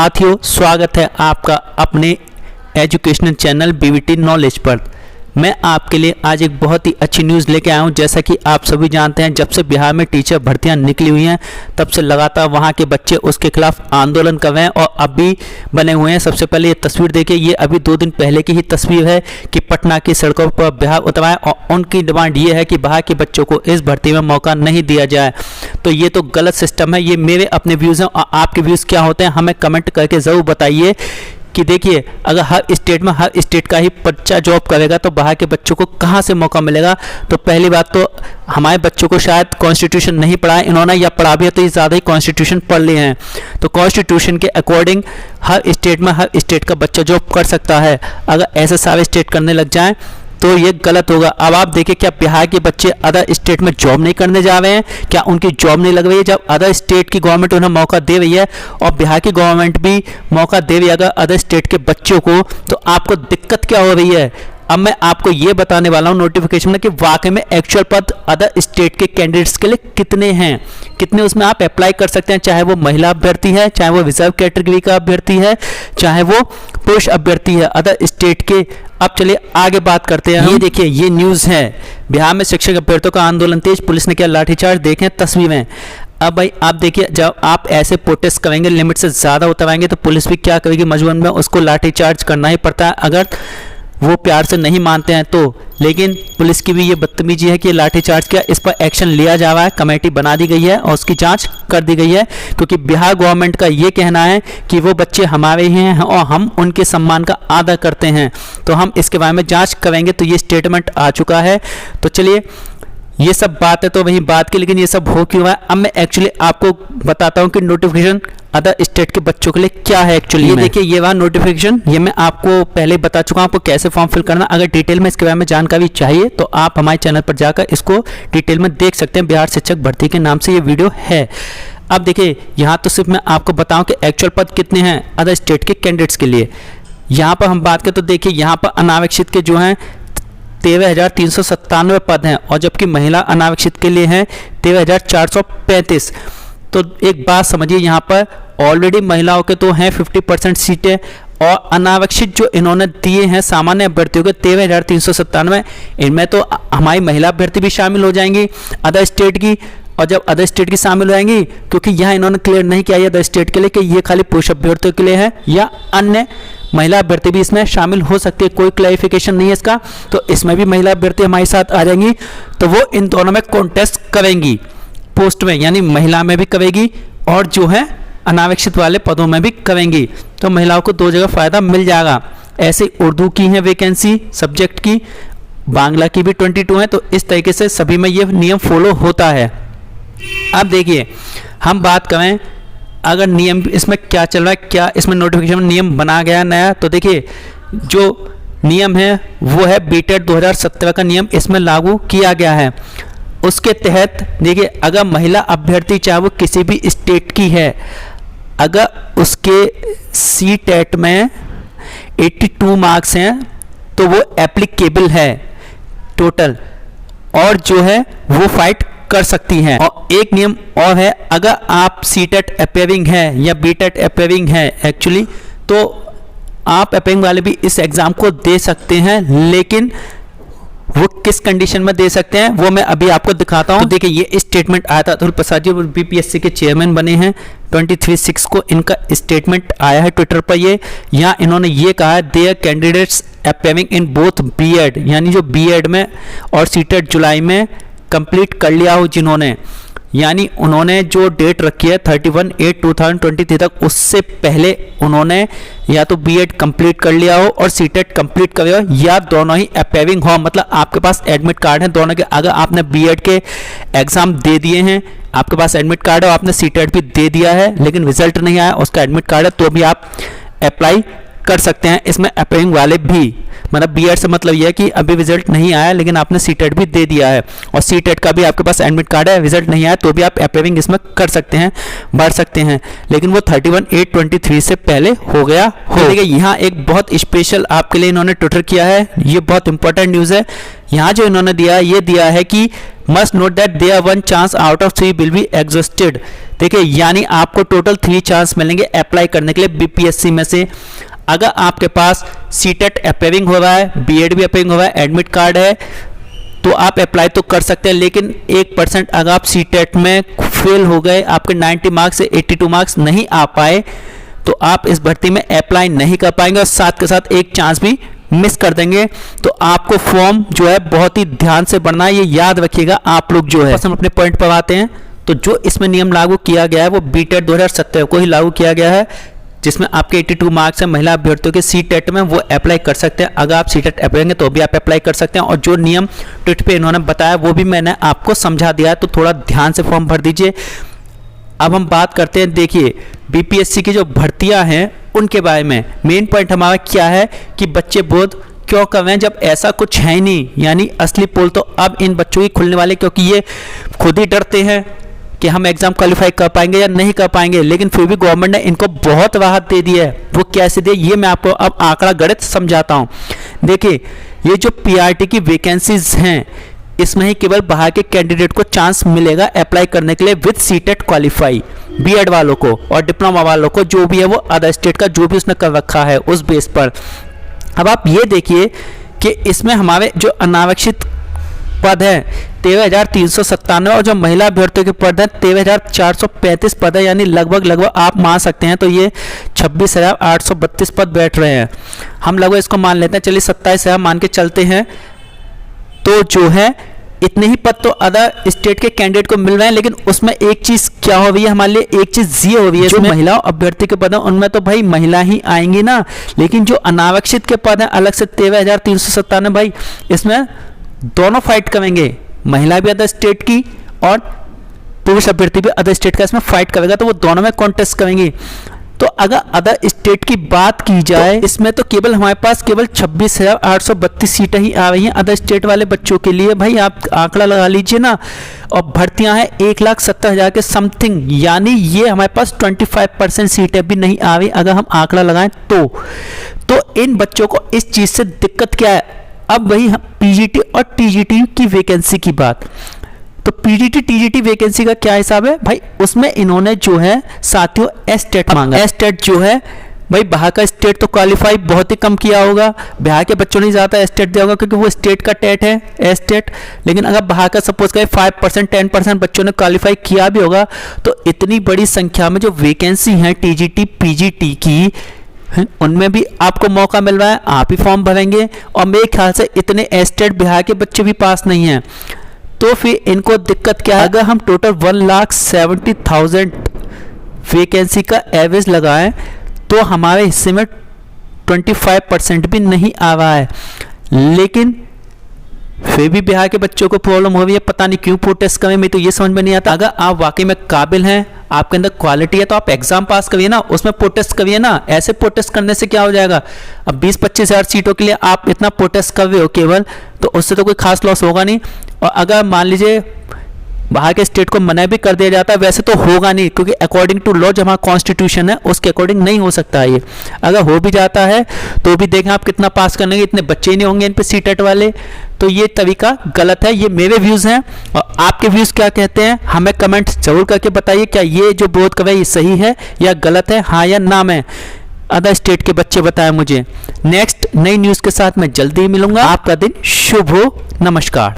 साथियों, स्वागत है आपका अपने एजुकेशनल चैनल बीवीटी नॉलेज पर। मैं आपके लिए आज एक बहुत ही अच्छी न्यूज़ लेके आया हूं। जैसा कि आप सभी जानते हैं, जब से बिहार में टीचर भर्तियां निकली हुई हैं तब से लगातार वहां के बच्चे उसके खिलाफ आंदोलन कर रहे हैं और अब भी बने हुए हैं। सबसे पहले ये तस्वीर देखिए, ये अभी 2 दिन पहले की ही तस्वीर है कि पटना की सड़कों पर बिहार उतरा है और उनकी डिमांड ये है कि बिहार के बच्चों को इस भर्ती में मौका नहीं दिया जाए। तो ये तो गलत सिस्टम है। ये मेरे अपने व्यूज़ हैं और आपके व्यूज़ क्या होते हैं हमें कमेंट करके ज़रूर बताइए कि देखिए, अगर हर स्टेट का ही बच्चा जॉब करेगा तो बाहर के बच्चों को कहाँ से मौका मिलेगा। तो पहली बात तो हमारे बच्चों को शायद कॉन्स्टिट्यूशन नहीं पढ़ा है इन्होंने, या पढ़ा भी है तो ये ज़्यादा ही कॉन्स्टिट्यूशन पढ़ लिए हैं। तो कॉन्स्टिट्यूशन के अकॉर्डिंग हर स्टेट का बच्चा जॉब कर सकता है। अगर ऐसे सारे स्टेट करने लग जाएँ तो ये गलत होगा। अब आप देखिए, क्या बिहार के बच्चे अदर स्टेट में जॉब नहीं करने जा रहे हैं? क्या उनकी जॉब नहीं लग रही है? जब अदर स्टेट की गवर्नमेंट उन्हें मौका दे रही है और बिहार की गवर्नमेंट भी मौका दे रही है अगर अदर स्टेट के बच्चों को, तो आपको दिक्कत क्या हो रही है? अब मैं आपको ये बताने वाला हूँ नोटिफिकेशन में कि वाकई में एक्चुअल पद अदर स्टेट के कैंडिडेट्स के लिए कितने हैं, कितने उसमें आप अप्लाई कर सकते हैं। चाहे वो महिला अभ्यर्थी है, चाहे वो रिजर्व कैटेगरी का अभ्यर्थी है, चाहे वो पुरुष अभ्यर्थी है अदर स्टेट के। अब चलिए आगे बात करते हैं। ये देखिए, ये न्यूज़ है, बिहार में शिक्षक अभ्यर्थियों का आंदोलन तेज, पुलिस ने किया लाठीचार्ज। देखें तस्वीरें। अब भाई आप देखिए, जब आप ऐसे प्रोटेस्ट करेंगे, लिमिट से ज़्यादा उतराएंगे तो पुलिस भी क्या करेगी, मजबूरन में उसको लाठीचार्ज करना ही पड़ता है अगर वो प्यार से नहीं मानते हैं तो। लेकिन पुलिस की भी ये बदतमीजी है कि लाठीचार्ज किया, इस पर एक्शन लिया जा रहा है। कमेटी बना दी गई है और उसकी जांच कर दी गई है, क्योंकि बिहार गवर्नमेंट का ये कहना है कि वो बच्चे हमारे ही हैं और हम उनके सम्मान का आदर करते हैं। तो हम इसके बारे में जांच करेंगे। तो ये स्टेटमेंट आ चुका है। तो चलिए, ये सब बात है तो वही बात की, लेकिन ये सब हो क्यों रहा है अब मैं एक्चुअली आपको बताता हूँ कि नोटिफिकेशन अदर स्टेट के बच्चों के लिए क्या है एक्चुअली। ये देखिए, ये वहाँ नोटिफिकेशन, ये मैं आपको पहले बता चुका हूँ आपको कैसे फॉर्म फिल करना। अगर डिटेल में इसके बारे में जानकारी चाहिए तो आप हमारे चैनल पर जाकर इसको डिटेल में देख सकते हैं। बिहार शिक्षक भर्ती के नाम से ये वीडियो है। अब देखिए, यहाँ तो सिर्फ मैं आपको बताऊँ कि एक्चुअल पद कितने हैं अदर स्टेट के कैंडिडेट्स के लिए। यहाँ पर हम बात करें तो देखिए, यहाँ पर अनारक्षित के जो हैं 13,397 पद हैं और जबकि महिला अनारक्षित के लिए हैं 13,435। तो एक बात समझिए, यहाँ पर ऑलरेडी महिलाओं के तो हैं 50% सीटें और अनारक्षित जो इन्होंने दिए हैं सामान्य अभ्यर्थियों के 13,397, इनमें तो हमारी महिला अभ्यर्थी भी शामिल हो जाएंगी अदर स्टेट की। और जब अदर स्टेट की शामिल हो जाएंगी, क्योंकि यहाँ इन्होंने क्लियर नहीं किया है अदर स्टेट के लिए कि ये खाली पुरुष अभ्यर्थियों के लिए है या अन्य महिला अभ्यर्थी भी इसमें शामिल हो सकती है, कोई क्लैरिफिकेशन नहीं है इसका। तो इसमें भी महिला अभ्यर्थी हमारे साथ आ जाएंगी, तो वो इन दोनों में कॉन्टेस्ट करेंगी पोस्ट में, यानी महिला में भी करेगी और जो है अनारक्षित वाले पदों में भी करेंगी। तो महिलाओं को 2 जगह फ़ायदा मिल जाएगा। ऐसे उर्दू की है वैकेंसी सब्जेक्ट की, बांग्ला की भी 22 है। तो इस तरीके से सभी में ये नियम फॉलो होता है। अब देखिए, हम बात करें अगर नियम इसमें क्या चल रहा है, क्या इसमें नोटिफिकेशन में नियम बना गया नया। तो देखिए, जो नियम है वो है बीटेट 2017 का नियम इसमें लागू किया गया है। उसके तहत देखिए, अगर महिला अभ्यर्थी चाहे वो किसी भी स्टेट की है, अगर उसके सीटेट में 82 मार्क्स हैं तो वो एप्लीकेबल है टोटल, और जो है वो फाइट कर सकती हैं। और एक नियम और है, अगर आप सीटेट अपेयरिंग है या बीटेट अपेयरिंग है एक्चुअली, तो आप अपेयरिंग वाले भी इस एग्ज़ाम को दे सकते हैं। लेकिन वो किस कंडीशन में दे सकते हैं वो मैं अभी आपको दिखाता हूं। तो देखिए, ये स्टेटमेंट आया था, अतुल प्रसाद जी बीपीएससी के चेयरमैन बने हैं 23/6 को इनका स्टेटमेंट आया है ट्विटर पर। ये यहाँ इन्होंने ये कहा है, there candidates appearing in both BEd, यानी जो बीएड में और सीटेट जुलाई में कंप्लीट कर लिया हो जिन्होंने, यानी उन्होंने जो डेट रखी है 31/8/2023 तक, उससे पहले उन्होंने या तो बीएड कंप्लीट कर लिया हो और सीटेट कंप्लीट कर लिया हो, या दोनों ही अपेयरिंग हो। मतलब आपके पास एडमिट कार्ड है दोनों के। अगर आपने बीएड के एग्ज़ाम दे दिए हैं, आपके पास एडमिट कार्ड है, और आपने सीटेट भी दे दिया है लेकिन रिजल्ट नहीं आया, उसका एडमिट कार्ड है, तो भी आप अप्लाई कर सकते हैं इसमें अपेयरिंग वाले भी। मतलब बीएड से मतलब यह है कि अभी रिजल्ट नहीं आया लेकिन आपने सीटेट भी दे दिया है और सीटेट का भी आपके पास एडमिट कार्ड है, रिजल्ट नहीं आया तो भी आप अपेयरिंग इसमें कर सकते हैं, बढ़ सकते हैं, लेकिन वो 31/8/23 से पहले हो गया हो। देखिए, यहाँ एक बहुत स्पेशल आपके लिए इन्होंने ट्विटर किया है, ये बहुत इंपॉर्टेंट न्यूज़ है। यहाँ जो इन्होंने दिया ये दिया है कि must note that there 1 chance out of 3 will be exhausted. देखिए यानी आपको टोटल 3 चांस मिलेंगे अप्लाई करने के लिए बीपीएससी में से। अगर आपके पास सीटेट अपेयरिंग हो रहा है, बीएड भी अपेयरिंग हो रहा है, एडमिट कार्ड है, तो आप अप्लाई तो कर सकते हैं। लेकिन 1% अगर आप सीटेट में फेल हो गए, आपके 90 मार्क्स से 82 मार्क्स नहीं आ पाए, तो आप इस भर्ती में अप्लाई नहीं कर पाएंगे और साथ के साथ एक चांस भी मिस कर देंगे। तो आपको फॉर्म जो है बहुत ही ध्यान से भरना है, ये याद रखिएगा आप लोग जो है। हम अपने पॉइंट पर आते हैं, तो जो इसमें नियम लागू किया गया है वो बीटेट 2017 को ही लागू किया गया है, जिसमें आपके 82 मार्क्स है महिला अभ्यर्थियों के सीटेट में, वो अप्लाई कर सकते हैं। अगर आप सीटेट अप्लाई तो भी आप अप्लाई कर सकते हैं। और जो नियम ट्विट पे इन्होंने बताया वो भी मैंने आपको समझा दिया है, तो थोड़ा ध्यान से फॉर्म भर दीजिए। अब हम बात करते हैं, देखिए बीपीएससी की जो भर्तियां हैं उनके बारे में। मेन पॉइंट हमारा क्या है कि बच्चे बोध क्यों कर रहे हैं जब ऐसा कुछ है ही नहीं, यानी असली पोल तो अब इन बच्चों की खुलने वाले, क्योंकि ये खुद ही डरते हैं कि हम एग्जाम क्वालिफाई कर पाएंगे या नहीं कर पाएंगे। लेकिन फिर भी गवर्नमेंट ने इनको बहुत राहत दे दी है। वो कैसे दे ये मैं आपको अब आंकड़ा गणित समझाता हूँ। देखिए ये जो पीआरटी की वैकेंसीज हैं इसमें ही केवल बाहर के कैंडिडेट को चांस मिलेगा अप्लाई करने के लिए विद सीटेट क्वालिफाई, बीएड वालों को और डिप्लोमा वालों को, जो भी है वो अदर स्टेट का जो भी उसने कर रखा है उस बेस पर। अब आप ये देखिए कि इसमें हमारे जो अनारक्षित पद है 13,397 और जो महिला अभ्यर्थियों के पद है 13,435 पद है, यानी लगभग आप मान सकते हैं तो ये 26,832 पद बैठ रहे हैं। हम लगभग इसको मान लेते हैं, चलिए 27,000 मान के चलते हैं। तो जो है इतने ही पद तो अदर स्टेट के कैंडिडेट को मिल रहे हैं। लेकिन उसमें एक चीज क्या हो रही है हमारे लिए, एक चीज ये हो रही है, जो महिला अभ्यर्थी के पद है उनमें तो भाई महिला ही आएंगी ना, लेकिन जो अनारक्षित के पद है अलग से 13,397, भाई इसमें दोनों फाइट करेंगे, महिला भी अदर स्टेट की और पुरुष अभ्यर्थी भी अदर स्टेट का इसमें फाइट करेगा, तो वो दोनों में कॉन्टेस्ट करेंगे। तो अगर अदर स्टेट की बात की जाए तो इसमें तो केवल हमारे पास केवल 26,832 सीटें ही आ रही हैं अदर स्टेट वाले बच्चों के लिए। भाई आप आंकड़ा लगा लीजिए ना, और भर्तियां हैं 1,70,000 के समथिंग, यानी ये हमारे पास 25% सीटें भी नहीं आ रही अगर हम आंकड़ा लगाएं तो इन बच्चों को इस चीज़ से दिक्कत क्या है। अब वही पीजीटी और टीजीटी की वैकेंसी की बात, तो पीजीटी टीजीटी वैकेंसी का क्या हिसाब है भाई, उसमें इन्होंने जो है साथियों एस्टेट मांगा। एस्टेट जो है भाई बाहर का स्टेट तो क्वालिफाई बहुत ही कम किया होगा, बिहार के बच्चों ने ज़्यादा एस्टेट दिया होगा क्योंकि वो स्टेट का टेट है एस्टेट। लेकिन अगर बाहर का सपोज करें 5% 10% बच्चों ने क्वालिफाई किया भी होगा, तो इतनी बड़ी संख्या में जो वैकेंसी है टीजीटी पीजीटी की, उनमें भी आपको मौका मिल रहा है, आप ही फॉर्म भरेंगे। और मेरे ख्याल से इतने एस्टेट बिहार के बच्चे भी पास नहीं हैं, तो फिर इनको दिक्कत क्या है। अगर हम टोटल 1,70,000 वैकेंसी का एवरेज लगाएं तो हमारे हिस्से में 25% भी नहीं आ रहा है। लेकिन फिर भी बिहार के बच्चों को प्रॉब्लम हो रही है, पता नहीं क्यों प्रोटेस्ट करें, मैं तो ये समझ में नहीं आता। अगर आप वाकई में काबिल हैं, आपके अंदर क्वालिटी है, तो आप एग्जाम पास करिए ना, उसमें प्रोटेस्ट करिए ना। ऐसे प्रोटेस्ट करने से क्या हो जाएगा, अब 20-25 हज़ार सीटों के लिए आप इतना प्रोटेस्ट कर रहे हो केवल, तो उससे तो कोई खास लॉस होगा नहीं। और अगर मान लीजिए बाहर के स्टेट को मना भी कर दिया जाता है, वैसे तो होगा नहीं, क्योंकि अकॉर्डिंग टू लॉ जो हमारा कॉन्स्टिट्यूशन है उसके अकॉर्डिंग नहीं हो सकता है ये। अगर हो भी जाता है तो भी देखें आप कितना पास करने के, इतने बच्चे ही नहीं होंगे इन पे सीटेट वाले, तो ये तरीका गलत है। ये मेरे व्यूज़ हैं, और आपके व्यूज़ क्या कहते हैं हमें कमेंट जरूर करके बताइए। क्या ये जो बोध कर रहे हैं ये सही है या गलत है, हाँ या ना में अदर स्टेट के बच्चे बताएं मुझे। नेक्स्ट नई न्यूज़ के साथ मैं जल्दी ही मिलूंगा। आपका दिन शुभ हो, नमस्कार।